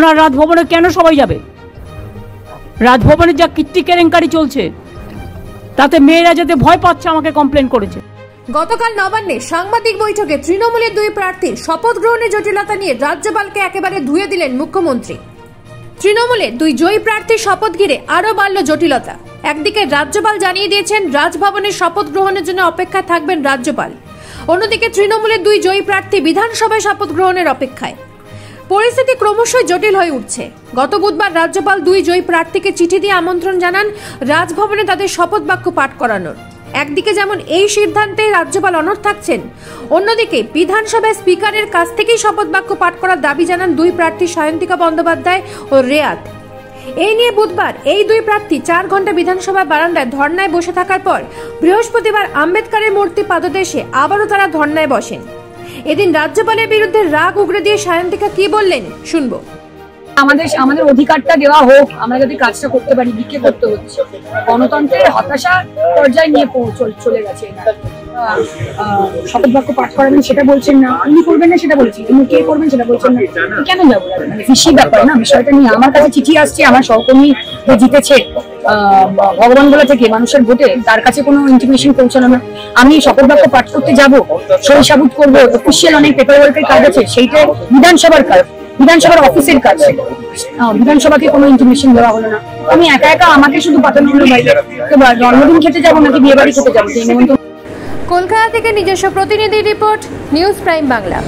রাজভবনে কেন সবাই যাবে? রাজভবনে যা কীর্তি কেলেঙ্কারি চলছে তাতে মেয়েরা যেতে ভয় পাচ্ছে আমাকে কমপ্লেন করেছে। গতকাল নবান্নে সাংবাদিক বৈঠকে তৃণমূলের দুই প্রার্থীর শপথ গ্রহণের জটিলতা নিয়ে রাজ্যপালকে একেবারে ধুয়ে দিলেন মুখ্যমন্ত্রী। তৃণমূলের দুই জয়ী প্রার্থীর শপথ ঘিরে আরও বাড়ল জটিলতা। একদিকে রাজ্যপাল জানিয়ে দিয়েছেন রাজভবনের শপথ গ্রহণের জন্য অপেক্ষায় থাকবেন রাজ্যপাল, অন্যদিকে তৃণমূলের দুই জয়ী প্রার্থী বিধানসভায় শপথ গ্রহণের অপেক্ষায়। পরিস্থিতি ক্রমশই জটিল হয়ে উঠছে। গত বুধবার রাজ্যপাল দুই জয়ী প্রার্থীকে চিঠি দিয়ে আমন্ত্রণ জানান রাজভবনে তাদের শপথ বাক্য পাঠ করানোর। একদিকে যেমন এই সিদ্ধান্তে রাজ্যপাল অনড় থাকছেন, অন্যদিকে বিধানসভায় স্পিকারের কাছ থেকেই শপথ বাক্য পাঠ করার দাবি জানান দুই প্রার্থী সায়ন্তিকা বন্দ্যোপাধ্যায় ও রেয়াত। এই নিয়ে বুধবার এই দুই প্রার্থী 4 ঘন্টা বিধানসভা বারান্দায় ধর্নায় বসে থাকার পর বৃহস্পতিবার আম্বেদকরের মূর্তি পাদদেশে আবারও তারা ধর্নায় বসেন। এদিন রাজ্যপালের বিরুদ্ধে রাগ উগরে দিয়ে সায়ন্তিকা কি বললেন শুনবো। আমাদের অধিকারটা দেওয়া হোক, আমরা যদি কাজটা করতে পারি। বিক্ষোভ করতে হচ্ছে, গণতন্ত্রের হতাশা পর্যায়ে নিয়ে চলে গেছে। শপথ বাক্য পাঠ করাবেন সেটা বলছেন না, আপনি করবেন না সেটা বলছেন, কিন্তু কে করবেন সেটা বলছেন না। কেন যাবো? মানে ফিসি ব্যাপার না বিষয়টা নিয়ে। আমার কাছে চিঠি আসছে, আমার সহকর্মী জিতেছে ভগবান বলা থেকে মানুষের ভোটে, তার কাছে কোনো ইনফরমেশন পৌঁছানো না। আমি শপথ বাক্য পাঠ করতে যাবো, সই সাবুত করবো, অফিসিয়াল অনেক পেপার ওয়ার্কের কাজ আছে, সেইটা বিধানসভার কাজ, বিধানসভার অফিসের কাজ। বিধানসভাকে কোনো ইনফরমেশন দেওয়া হলো না। আমি একা একা আমাকে শুধু পাঠানো হলো বাইরে। জন্মদিন খেতে যাবো নাকি বিয়ে বাড়ি খেতে যাবো? কলকাতা থেকে নিজস্ব প্রতিনিধি রিপোর্ট, নিউজ প্রাইম বাংলা।